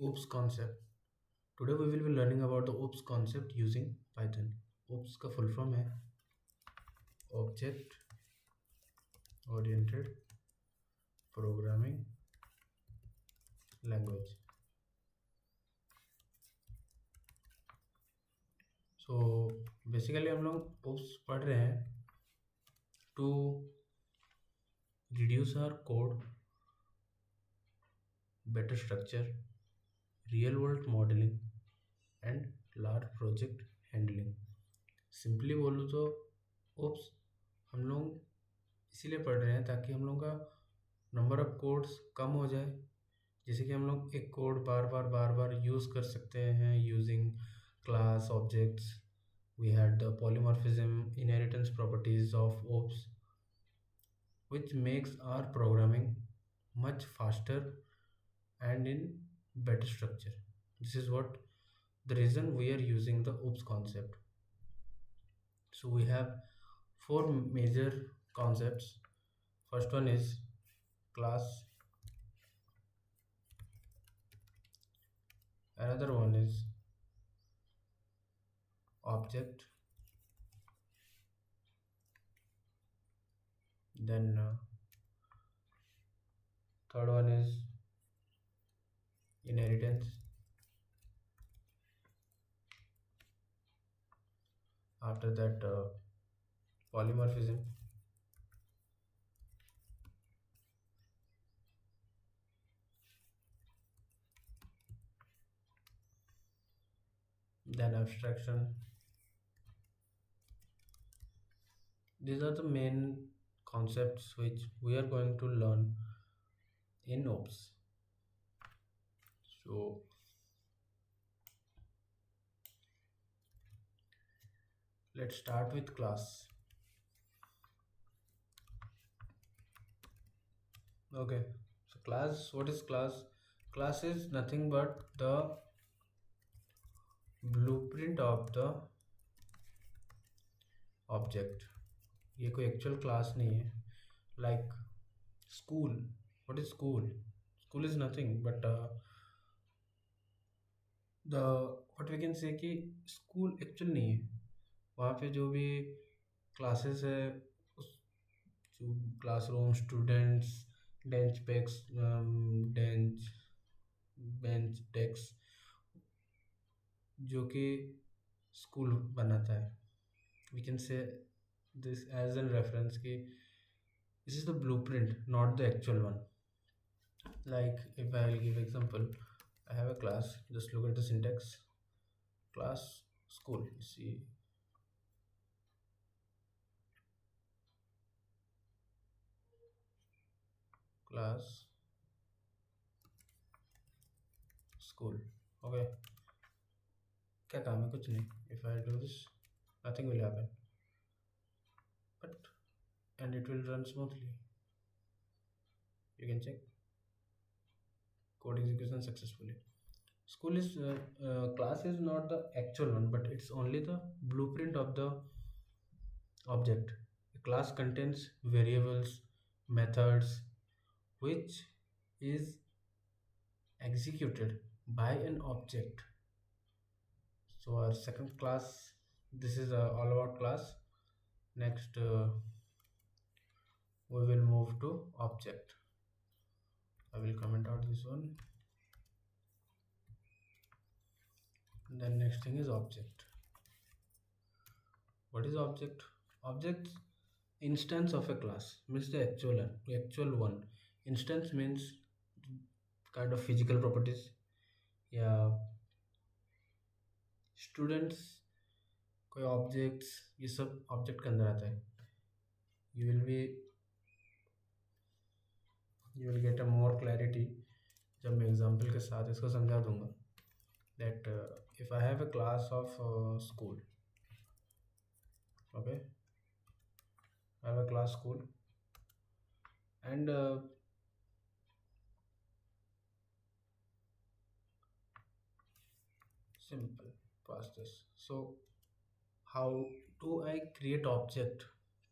OOPS concept. Today we will be learning about the OOPS concept using Python. OOPS का full form है Object Oriented Programming Language. So basically हम लोग OOPS पढ़ रहे हैं to reduce our code, better structure, real world modeling and large project handling. Simply बोलूँ तो oops हम लोग इसीलिए पढ़ रहे हैं ताकि हम लोग का नंबर ऑफ कोड्स कम हो जाए, जैसे कि हम लोग एक कोड बार बार यूज़ कर सकते हैं using class objects. We had the polymorphism inheritance properties of OOPS which makes our programming much faster and in better structure. This is what the reason we are using the OOPS concept. So we have four major concepts. First one is class, another one is object, then third one is inheritance, after that polymorphism, then abstraction. These are the main concepts which we are going to learn in OOPS. So let's start with class. Okay, so class, what is class? Class is nothing but the blueprint of the object. ये कोई actual class नहीं है. Like school, what is school? School is nothing but the what we can say कि school actual नहीं है. वहाँ पे जो भी classes है, उस जो classroom students, bench packs, bench desks, जो कि स्कूल बनाता है. We can say this as an reference कि this is the blueprint, not the actual one. Like if I will give example, I have a class, just look at the syntax. Class school, see, class school. Okay, क्या काम है? कुछ नहीं. If I do this, nothing will happen, but and it will run smoothly. You can check code execution successfully. School is class is not the actual one, but it's only the blueprint of the object. The class contains variables, methods, which is executed by an object. So our second class, this is all about class. Next we will move to object. I will comment out this one. Then next thing is object. What is object? Object instance of a class, means the actual one. Instance means kind of physical properties. या students, कोई objects, ये सब object के अंदर आता है. You will be you will get a more clarity जब मैं एग्जांपल के साथ इसको समझा दूंगा. That if I have a class of school, okay, I have a class school and simple past this. So how do I create object?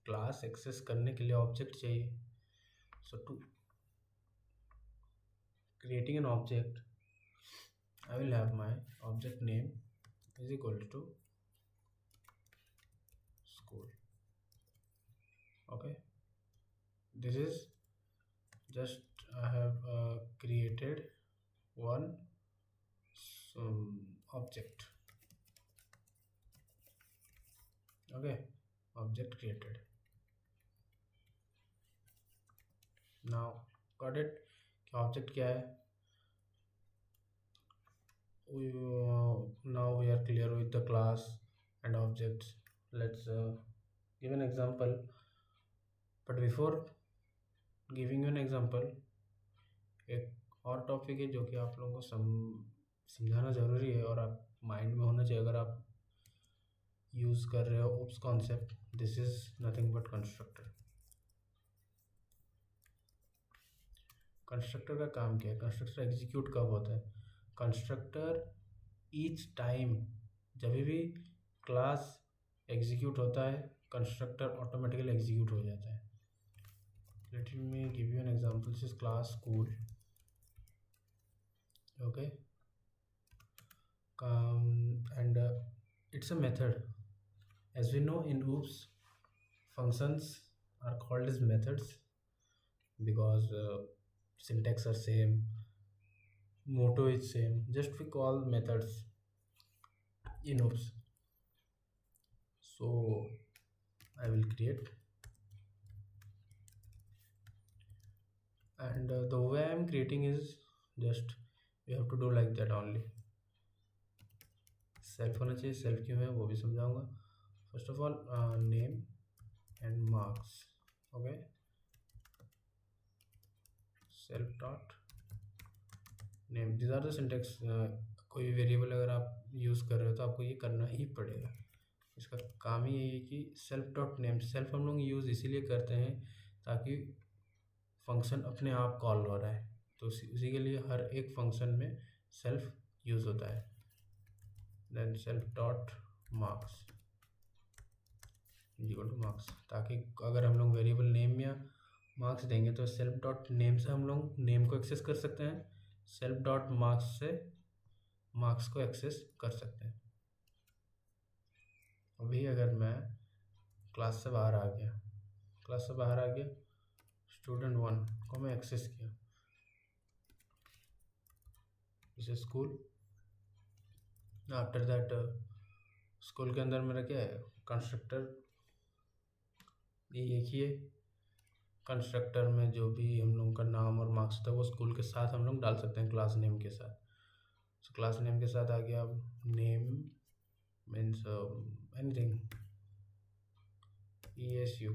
Class access करने के लिए ऑब्जेक्ट चाहिए. So to creating an object, I will have my object name is equal to school. Okay, this is just I have created one object. Okay, object created. Now got it कि object क्या है. Now we are clear with the class and objects. Let's give an example, but before giving you an example, एक और topic है जो कि आप लोगों को समझाना ज़रूरी है और आप माइंड में होना चाहिए अगर आप यूज़ कर रहे हो OOPS concept. This is nothing but constructor. Constructor का काम क्या है? कंस्ट्रक्टर एग्जीक्यूट कब होता है? कंस्ट्रक्टर ईच टाइम जब भी क्लास एग्जीक्यूट होता है कंस्ट्रक्टर ऑटोमेटिकली एग्जीक्यूट हो जाता है. Let me give you an example. This is class school. Okay, and it's a method. As we know in OOPS, functions are called as methods because syntax are same, motto is same, just we call methods in OOPS. So I will create, and the way I am creating is just you have to do like that only. Self होना चाहिए. Self क्यों है वो भी समझाऊंगा. First of all name and marks. Okay, self dot name. This are the syntax. कोई variable अगर आप यूज़ कर रहे हो तो आपको ये करना ही पड़ेगा. इसका काम ही यही है कि सेल्फ डॉट नेम. सेल्फ हम लोग यूज़ इसीलिए करते हैं ताकि फंक्शन अपने आप कॉल हो रहा है, तो उसी के लिए हर एक फंक्शन में सेल्फ यूज़ होता है. Then self dot marks equal to marks, ताकि अगर हम लोग वेरिएबल नेम या मार्क्स देंगे तो सेल्फ डॉट नेम से हम लोग नेम को एक्सेस कर सकते हैं, सेल्फ डॉट मार्क्स से मार्क्स को एक्सेस कर सकते हैं. अभी अगर मैं क्लास से बाहर आ गया, स्टूडेंट 1 को मैं एक्सेस किया, इसे स्कूल. आफ्टर दैट स्कूल के अंदर मेरा क्या है? कंस्ट्रक्टर. ये एक ही है. कंस्ट्रक्टर में जो भी हम लोगों का नाम और मार्क्स था वो स्कूल के साथ हम लोग डाल सकते हैं, क्लास नेम के साथ. सो क्लास नेम के साथ आ गया. Name means anything, ESU,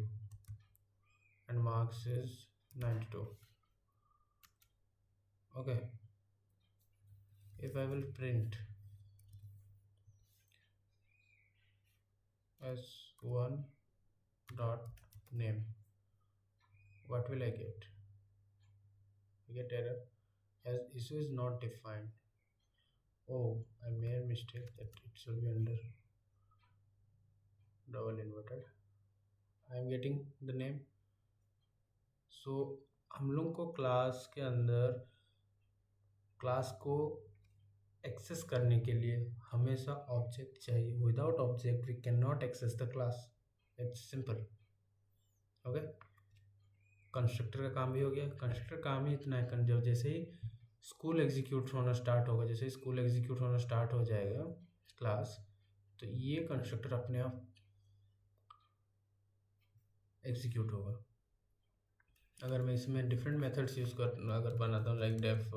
and marks is 92. Okay, if I will print s1 dot name, what will I get? I get error as issue is not defined. Oh, I made a mistake that it should be under double inverted. I am getting the name. So हम लोग को class के अंदर class को access करने के लिए हमेशा ऑब्जेक्ट चाहिए. Without object we can not access the class. It's simple. Okay, constructor का काम भी हो गया. कंस्ट्रक्टर काम ही इतना है, जब जैसे ही स्कूल एग्जीक्यूट होना स्टार्ट होगा, जैसे ही स्कूल एग्जीक्यूट होना स्टार्ट हो जाएगा क्लास, तो ये कंस्ट्रक्टर अपने आप एग्जीक्यूट होगा. अगर मैं इसमें डिफरेंट मेथड्स यूज़ कर अगर बनाता हूँ लाइक डेफ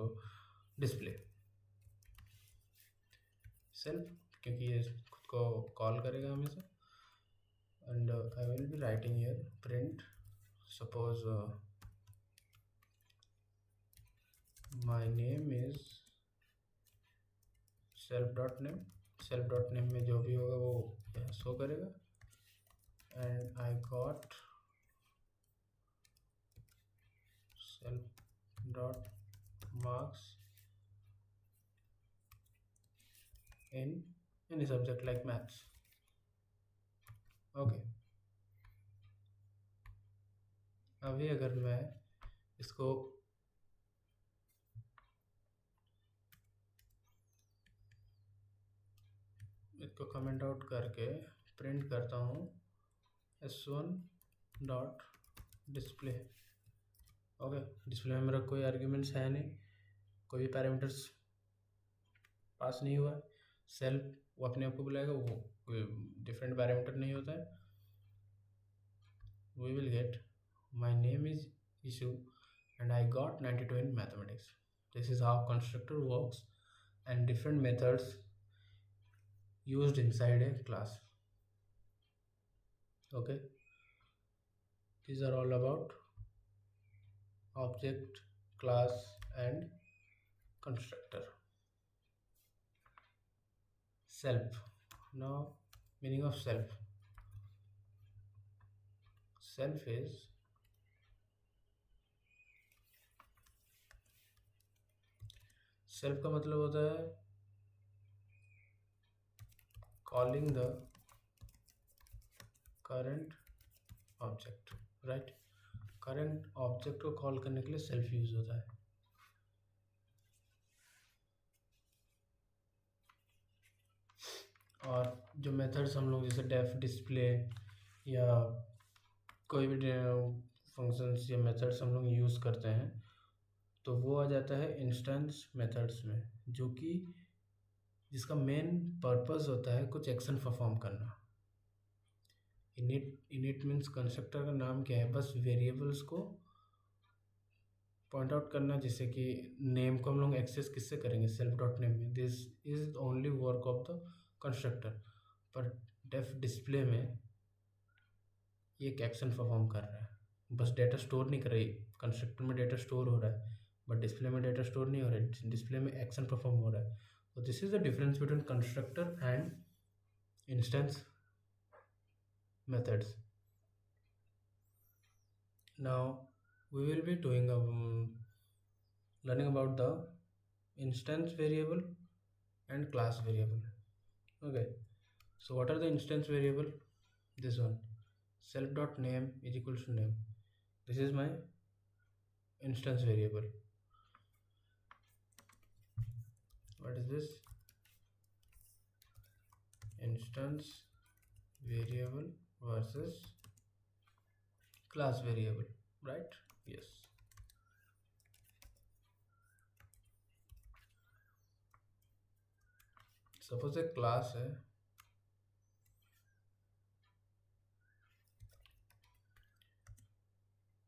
डिस्प्ले सेल्फ, क्योंकि ये खुद को कॉल करेगा हमेशा. And I will be writing here print suppose my name is self dot name. Self dot name में जो भी होगा वो शो करेगा. And I got self dot marks in any subject like maths. Okay, अभी अगर मैं इसको को कमेंट आउट करके प्रिंट करता हूँ s1 dot display. Okay, display में मेरा कोई आर्ग्यूमेंट्स है नहीं, कोई भी पैरामीटर्स पास नहीं हुआ है। सेल्फ वो अपने आप को बुलाएगा, वो कोई डिफरेंट पैरामीटर नहीं होता है। We will get my name is issue and I got 92 in mathematics. This is how constructor works and different methods used inside a class. Okay, these are all about object, class and constructor. Self. Now, meaning of self. Self is self का मतलब होता है calling the current object, right? Current object को call करने के लिए self use होता है। और जो मेथड्स हम लोग जैसे डेफ डिस्प्ले या कोई भी फंक्शंस या मेथड्स हम लोग यूज़ करते हैं, तो वो आ जाता है इंस्टेंस मेथड्स में, जो कि जिसका मेन पर्पस होता है कुछ एक्शन परफॉर्म करना। इनिट मीन्स कंस्ट्रक्टर का नाम क्या है, बस वेरिएबल्स को पॉइंट आउट करना, जैसे कि नेम को हम लोग एक्सेस किससे करेंगे, सेल्फ डॉट नेम में। This is only work of the constructor. पर डेफ डिस्प्ले में ये एक एक्शन परफॉर्म कर रहा है, बस डेटा स्टोर नहीं कर रही। कंस्ट्रक्टर में डेटा स्टोर हो रहा है बट डिस्प्ले में डेटा स्टोर नहीं हो रहा है, डिस्प्ले में एक्शन परफॉर्म हो रहा है। तो this is the difference between constructor and instance methods. Now we will be doing learning about the instance variable and class variable. Okay, so what are the instance variable? This one, self dot name is equals to name. This is my instance variable. What is this? Instance variable versus class variable, right? Yes. Suppose a class है,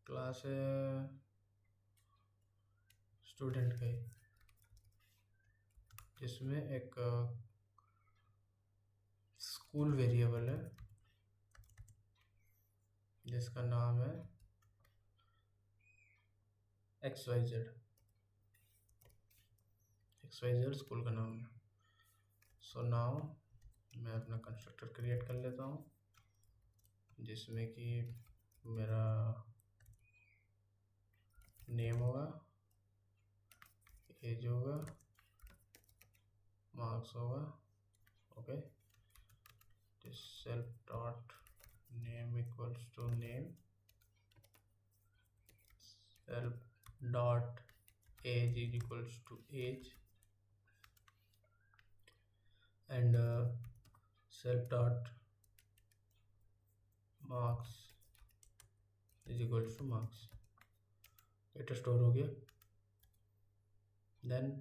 class है student का, जिसमें एक school variable है जिसका नाम है XYZ। XYZ school का नाम है। सो नाउ मैं अपना कंस्ट्रक्टर क्रिएट कर लेता हूँ, जिसमें कि मेरा नेम होगा, एज होगा, मार्क्स होगा। Okay, self dot name equals to name, self dot age is equals to age, and self dot marks is equals to marks। Data store हो गया। Then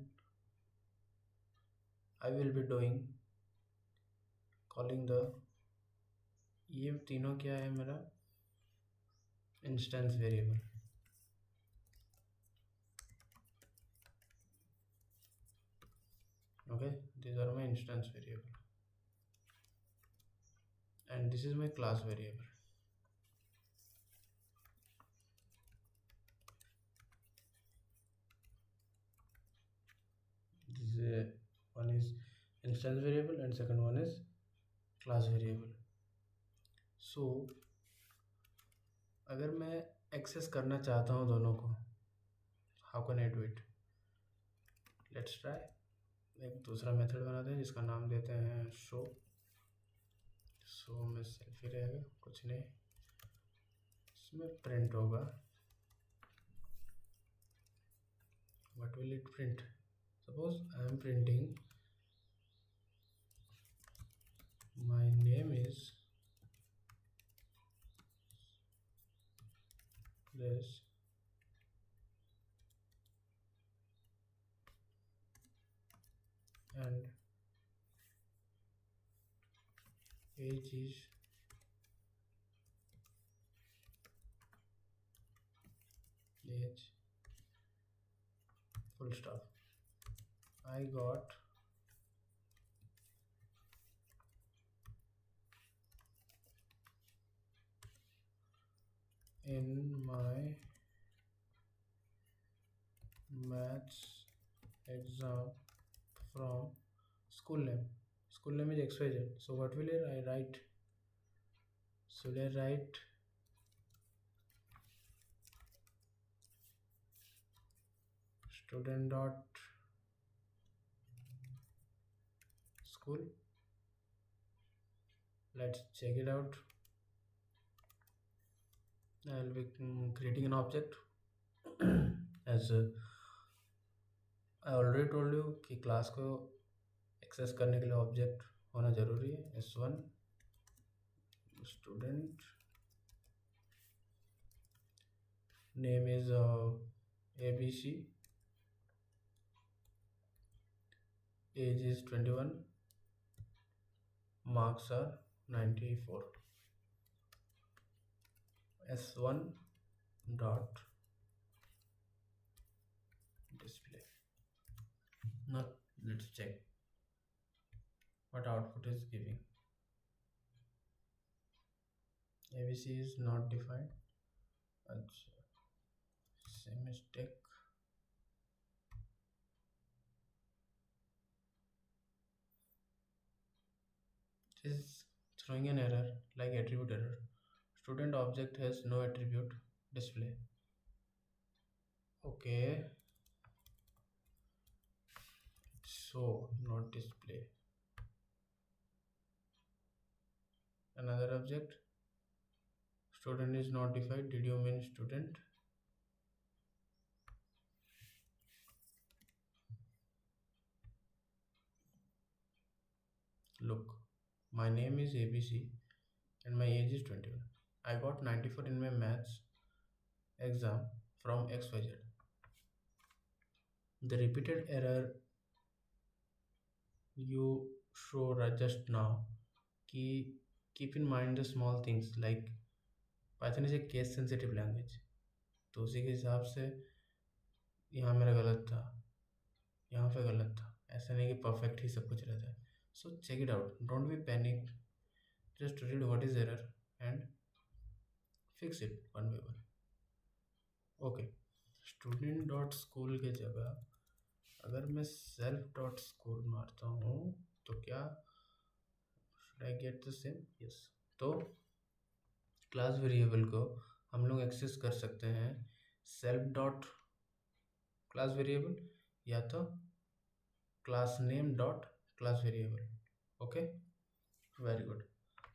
I will be doing calling the, ये तीनों क्या है मेरा instance variable. Okay, these are my instance variable and this is my class variable. This is one is instance variable and second one is class variable. So अगर मैं access करना चाहता हूँ दोनों को, how can I do it? Let's try। एक दूसरा method बनाते हैं जिसका नाम देते हैं शो। शो में सेल्फ ही रहेगा, कुछ नहीं, इसमें प्रिंट होगा। What will it print? Suppose I am printing My name is this, and age is age, full stop. I got in my maths exam from school name. School name is XYZ. So what will I write? Should I write student dot school? Let's check it out. I'll be creating an object as I already told you कि class को access करने के लिए object होना जरूरी है. S1 student, name is ABC, age is 21, marks are 94. S1 dot display. Now let's check what output is giving. ABC is not defined. Same mistake. It is throwing an error like attribute error. Student object has no attribute display. Okay, so not display. Another object, student is not defined. Did you mean student? Look, my name is ABC and my age is 21. I got 94 in my maths exam from XYZ. The repeated error you show just now, keep in mind the small things like Python is a case sensitive language. तो उसी के हिसाब से यहाँ मेरा गलत था, यहाँ पे गलत था. ऐसा नहीं कि परफेक्ट ही सब कुछ रहता है. So check it out. Don't be panic. Just read what is error and fix it one by one. Okay. Student dot school के जगह अगर मैं self dot school मारता हूँ तो क्या should I get the same? Yes. तो class variable को हम लोग एक्सेस कर सकते हैं सेल्फ डॉट क्लास वेरिएबल या तो class name dot class variable. Okay, very good.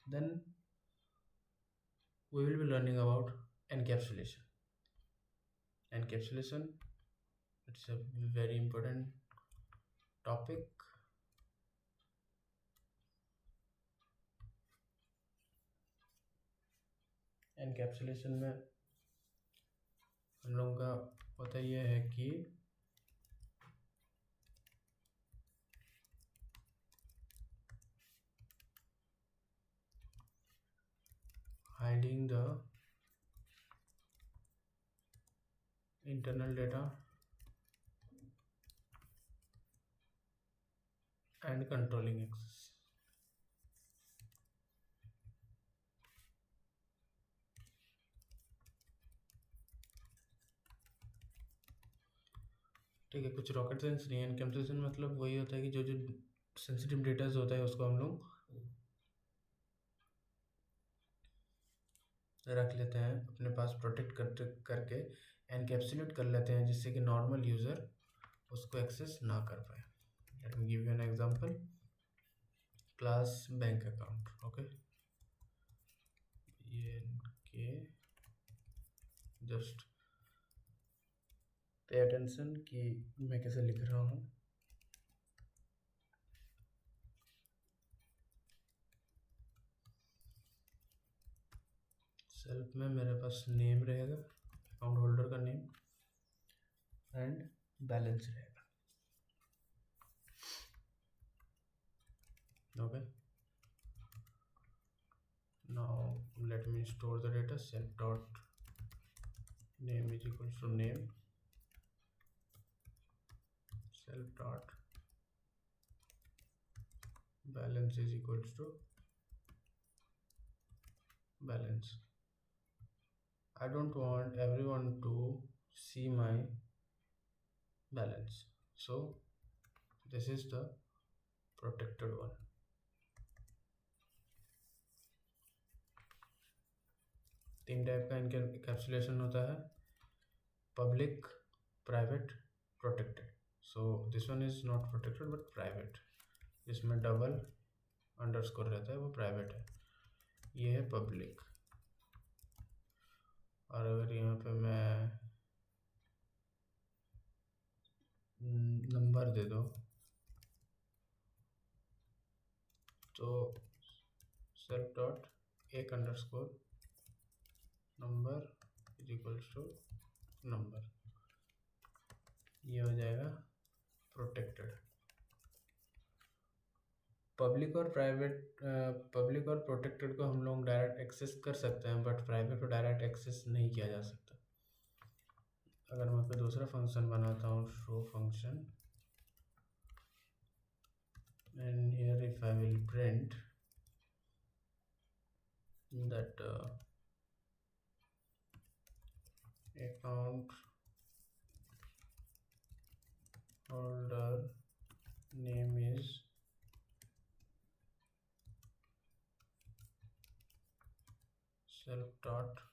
Then we will be learning about encapsulation. Encapsulation, it's a very important topic. Encapsulation में हम लोगों का होता यह है कि hiding the internal data and controlling access. ठीक है, कुछ रॉकेट साइंस नहीं है. एनकैप्सुलेशन मतलब वही होता है कि जो जो सेंसिटिव डेटा होता है उसको हम लोग रख लेते हैं अपने पास, प्रोटेक्ट करके एनकैप्सुलेट कर लेते हैं जिससे कि नॉर्मल यूज़र उसको एक्सेस ना कर पाए. Let me give you an example. Class bank account. Okay, ये के जस्ट पे अटेंशन कि मैं कैसे लिख रहा हूँ. सेल्फ में मेरे पास नेम रहेगा, अकाउंट होल्डर का नेम, एंड बैलेंस रहेगा। Okay, now let me store the data. Self dot name is equals to name, self dot balance is equals to balance. I don't want everyone to see my balance, so this is the protected one. तीन type का इनके encapsulation होता है, public, private, protected. So this one is not protected but private, जिसमें double underscore रहता है वो private है. ये है पब्लिक. और अगर यहाँ पे मैं नंबर दे दो तो सेल्फ डॉट एक underscore number is equals to number, ये हो जाएगा प्रोटेक्टेड. पब्लिक और प्राइवेट, पब्लिक और प्रोटेक्टेड को हम लोग डायरेक्ट एक्सेस कर सकते हैं, बट प्राइवेट को डायरेक्ट एक्सेस नहीं किया जा सकता. अगर मैं कोई दूसरा फंक्शन बनाता हूँ, show function, and here if I will print that account holder name is self dot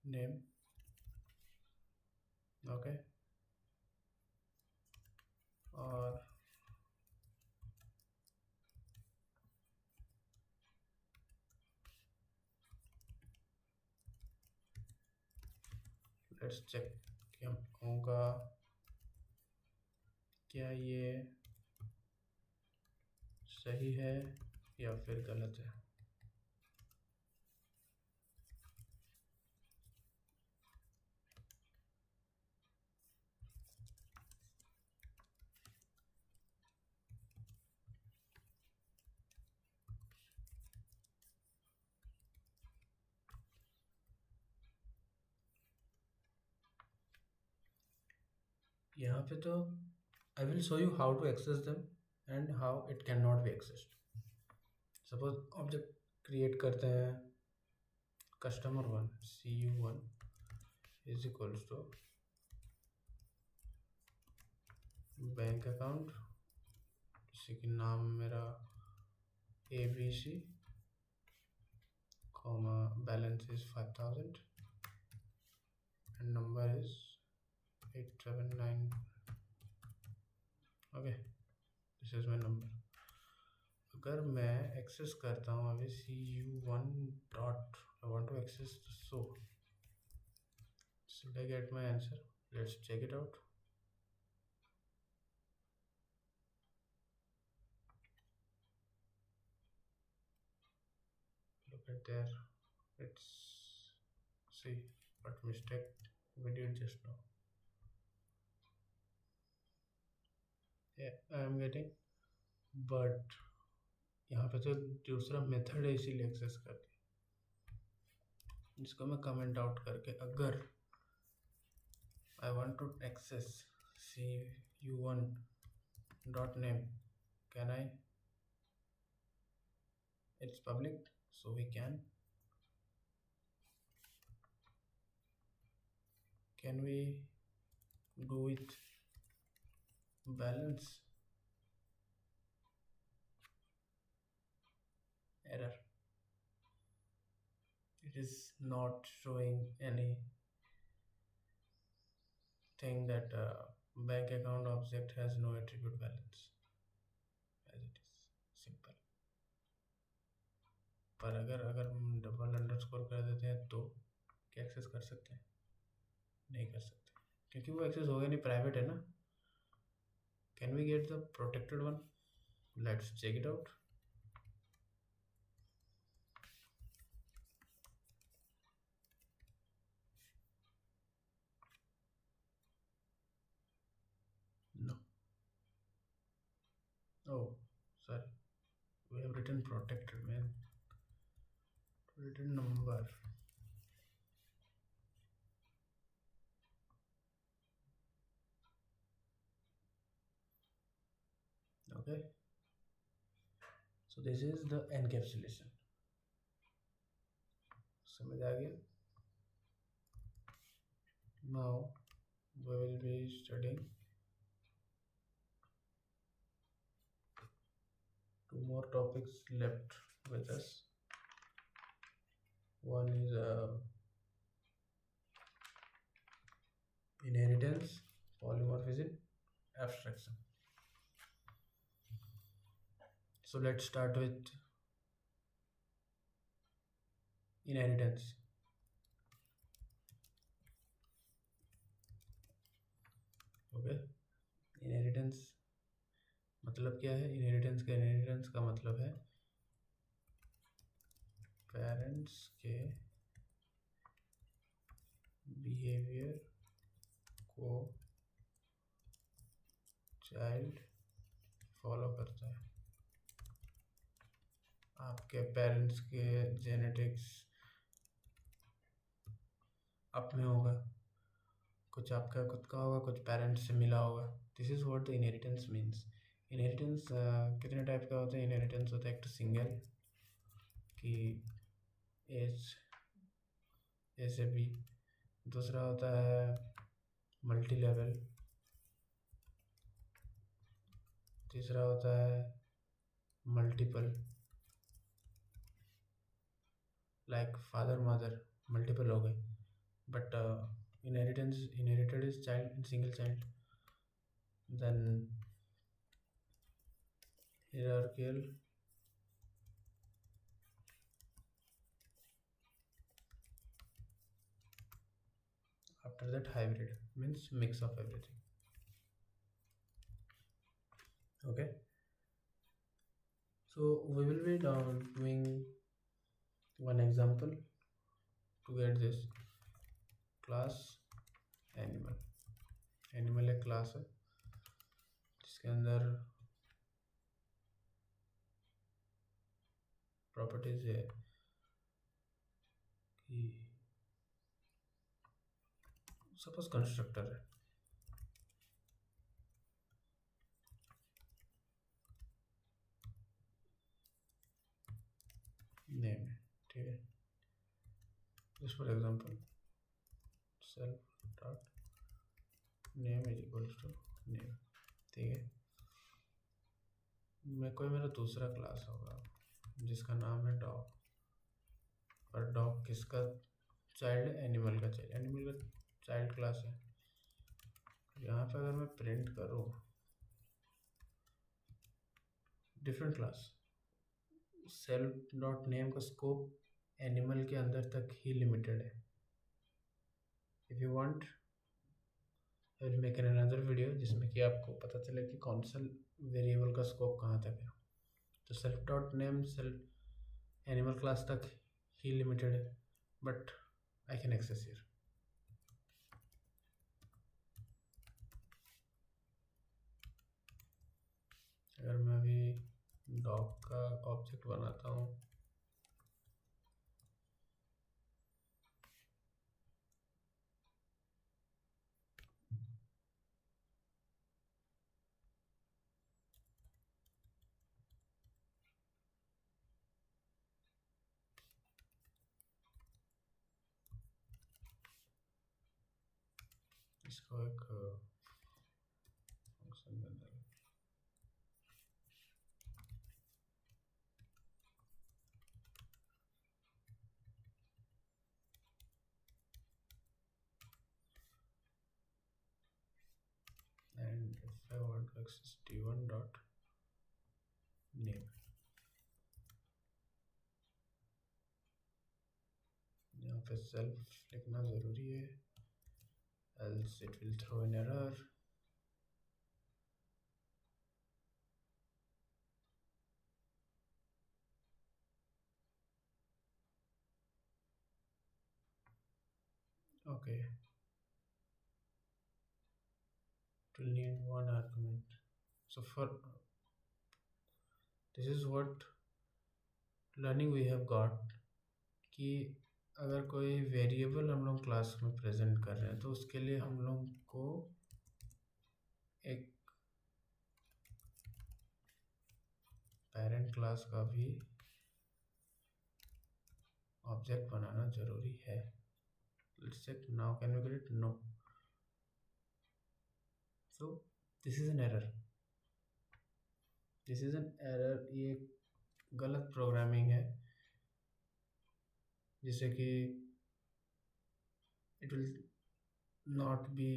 name. Okay, or let's check कि हम होगा क्या ये सही है या फिर गलत है. यहाँ पे तो I will show you how to access them and how it cannot be accessed. Suppose object create करते हैं, customer 1 cu1 is equals to bank account, किसी की नाम मेरा ABC, comma balance is 5000 and number is 879. Okay, this is my number. अगर मैं access करता हूँ अभी cu1 dot, I want to access so should I get my answer? Let's check it out. Look at there, it's, see what mistake we did just now. Yeah, I am getting, but यहाँ पे तो दूसरा method है इसीलिए access कर दिया, जिसको मैं कमेंट आउट करके, अगर I want to access cu1 dot name, can I? It's public, so we can. Can we do with balance? Error. It is not showing any thing that bank account object has no attribute balance, as it is simple. पर अगर हम double underscore कर देते हैं तो क्या access कर सकते हैं? नहीं कर सकते, क्योंकि वो एक्सेस होगा नहीं, प्राइवेट है ना. Can we get the protected one? Let's check it out. protected, man. Written number. Okay. So this is the encapsulation. समझ आ गया? Now we will be studying two more topics left with us. One is inheritance, polymorphism, abstraction. So let's start with inheritance. Okay, inheritance मतलब क्या है? Inheritance का मतलब है parents के behaviour को चाइल्ड फॉलो करता है. आपके पेरेंट्स के जेनेटिक्स आप में होगा, कुछ आपका खुद का होगा, कुछ पेरेंट्स से मिला होगा. This is what the inheritance means. Inheritance कितने टाइप का होता है? इनहेरिटेंस होता है एक तो सिंगल कि एज ए से बी, दूसरा होता है मल्टी लेवल, तीसरा होता है multiple, like father mother multiple हो गए. But inherited is child, single child. Then hierarchical, after that hybrid, means mix of everything. Okay, so we will be doing one example to get this. Class animal. Animal एक class है जिसके अंदर properties है कि suppose constructor है, name है, ठीक है. Just for example self dot name is equals to name, ठीक है. मेरा दूसरा क्लास होगा जिसका नाम है डॉग, और डॉग किसका चाइल्ड है? एनिमल का चाइल्ड. एनिमल का चाइल्ड क्लास है. यहाँ पे अगर मैं प्रिंट करूँ different class, self dot name का स्कोप एनिमल के अंदर तक ही लिमिटेड है. If you want I will make an another video जिसमें कि आपको पता चले कि कौन सा वेरिएबल का स्कोप कहाँ तक है. तो self dot name self animal class तक ही लिमिटेड है, but I can access here. अगर मैं अभी डॉग का ऑब्जेक्ट बनाता हूँ, इसको एक फंक्शन में डाल. And if I want to access t1 dot name, यहाँ पे सेल्फ लिखना ज़रूरी है, else it will throw an error. Okay, it will need one argument. So for this is what learning we have got कि अगर कोई variable हम लोग क्लास में प्रेजेंट कर रहे हैं तो उसके लिए हम लोग को एक पेरेंट क्लास का भी ऑब्जेक्ट बनाना जरूरी है. Let's check now. Can we get it? No. So this is an error. This is an error. ये गलत प्रोग्रामिंग है जिससे कि it will not be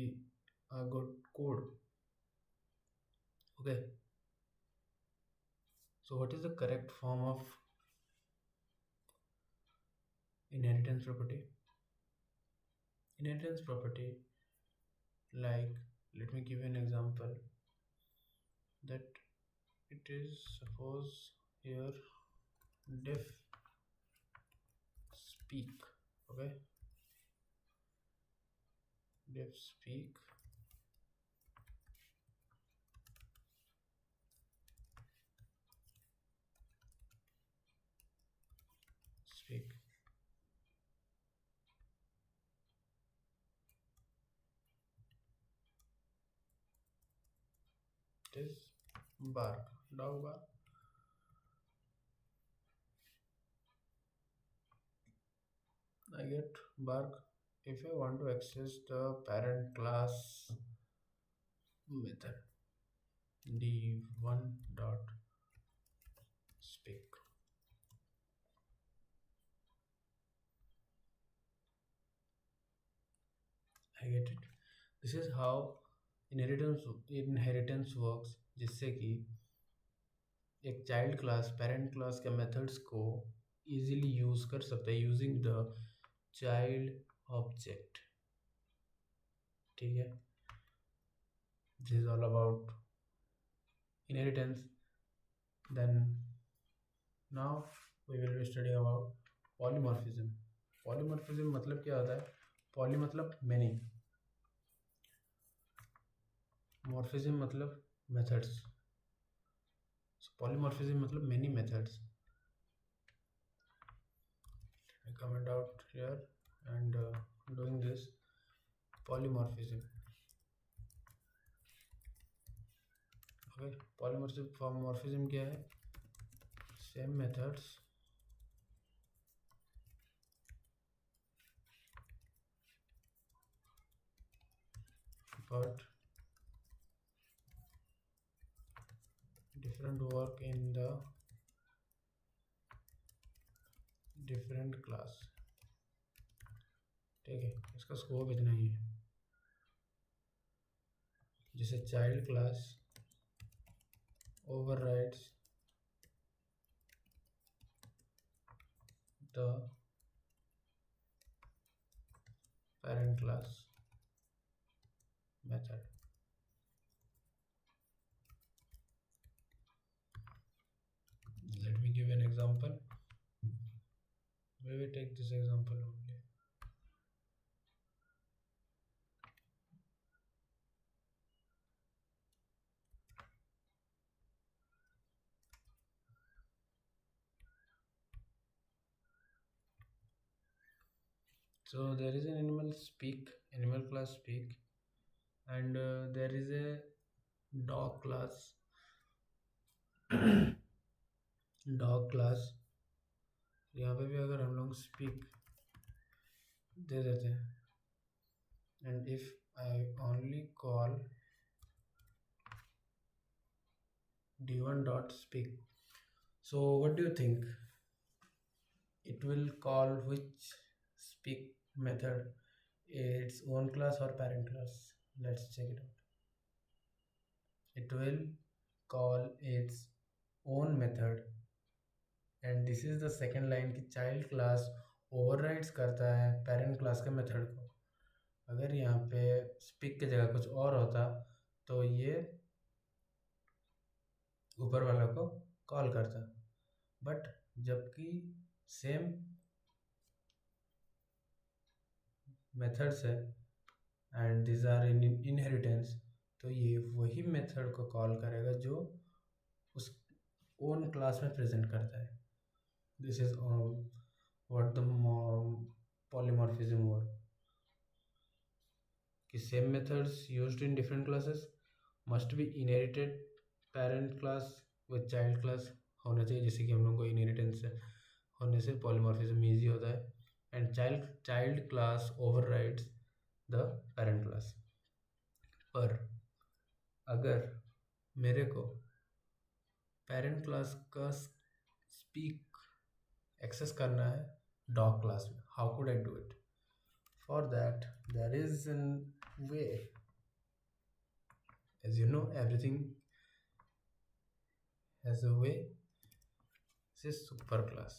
a good code. Okay. So what is the correct form of inheritance property? Inheritance property, like, let me give you an example, that it is, suppose here, def speak. Okay, def speak speak it is bark, dog bark. I get bark. If I want to access the parent class method d1 dot speak, I get it. This is how inheritance works, जिससे कि एक child class parent class के methods को easily use कर सकता है using the child object. ठीक है, this is all about inheritance. Then now we will be study about polymorphism. Polymorphism मतलब क्या होता है? पॉली मतलब मैनी, मॉर्फिज्म मतलब मेथड्स. पॉलीमॉर्फिज्म मतलब many methods. I comment out here and doing this polymorphism. Okay, polymorphism क्या है? Same methods but different work in the different class. ठीक है, इसका स्कोप इतना ही है. जैसे child class overrides the parent class method. Let me give an example. We will take this example only. So there is an animal class speak, and there is a dog class dog class. यहाँ पे भी अगर हम लोग speak दे देते हैं, and if I only call d1 dot speak, so what do you think? It will call which speak method, its own class or parent class? Let's check it out. It will call its own method, and this is the second line कि child class overrides करता है parent class के method को. अगर यहाँ पे speak की जगह कुछ और होता तो ये ऊपर वाला को कॉल करता, बट जबकि सेम मेथड्स है and this are in inheritance, तो ये वही मेथड को कॉल करेगा जो उस ओन क्लास में प्रेजेंट करता है. This is what the polymorphism were. कि same methods used in different classes must be inherited parent class with child class होना चाहिए, जैसे कि हम लोग को इनहेरिटेंस होने से पॉलीमॉर्फिज्म इजी होता है, and child class overrides the parent class. पर अगर मेरे को पेरेंट क्लास का स्पीक एक्सेस करना है डॉग क्लास में, how could I do it? For that there is an way, as you know everything has a way, say super class,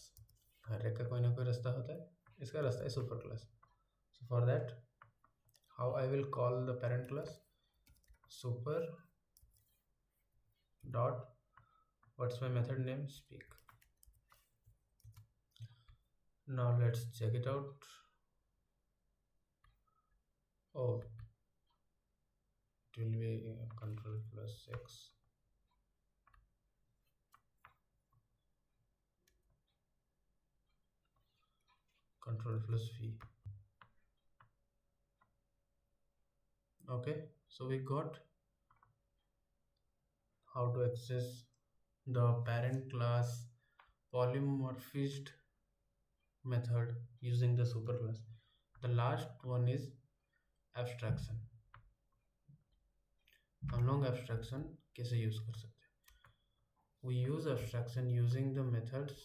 हर एक का कोई ना कोई रास्ता होता है, इसका रास्ता है super class. So for that how I will call the parent class? Super dot, what's my method name? Speak. Now let's check it out. Oh, it will be control plus x, control plus v. Okay, so we got how to access the parent class polymorphized method using the superclass. The last one is abstraction. हम लोग abstraction कैसे use कर सकते हैं? We use abstraction using the methods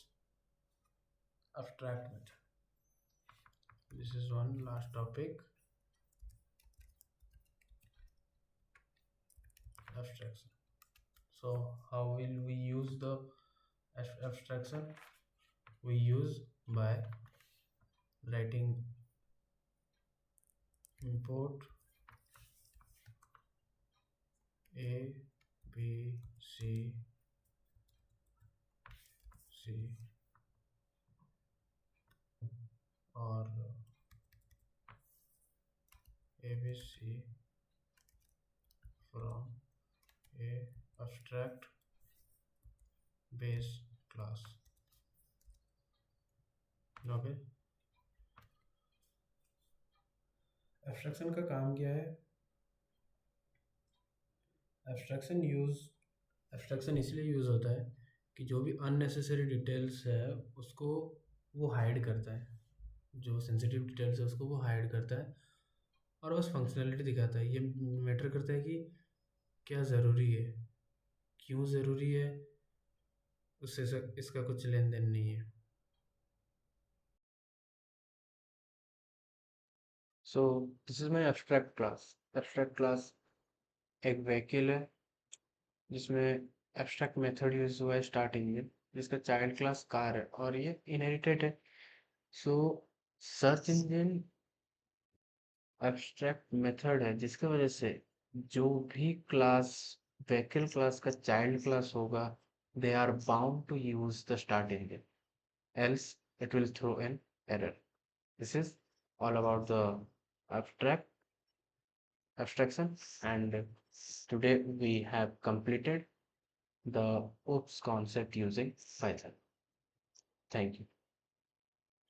abstract method. This is one last topic, abstraction. So how will we use the abstraction? We use by writing import a b c c or abc from a abstract base class. Okay, abstraction का काम क्या है? Abstraction इसलिए use होता है कि जो भी अननेसेसरी डिटेल्स है उसको वो हाइड करता है, जो सेंसिटिव डिटेल्स है उसको वो हाइड करता है और बस फंक्शनैलिटी दिखाता है। ये मैटर करता है कि क्या ज़रूरी है, क्यों ज़रूरी है, उससे इसका कुछ लेन देन नहीं है। So this is my abstract class. Abstract class एक व्हीकल है जिसमें abstract मेथड यूज हुआ है स्टार्टिंग में, जिसका चाइल्ड क्लास कार है और ये इनहेरिटेड है। सो सर्च इंजन abstract मेथड है जिसकी वजह से जो भी क्लास व्हीकल क्लास का चाइल्ड क्लास होगा, they are bound to use the start engine, else it will throw an error. This is all about the abstract abstraction, and today we have completed the OOPS concept using Python. Thank you.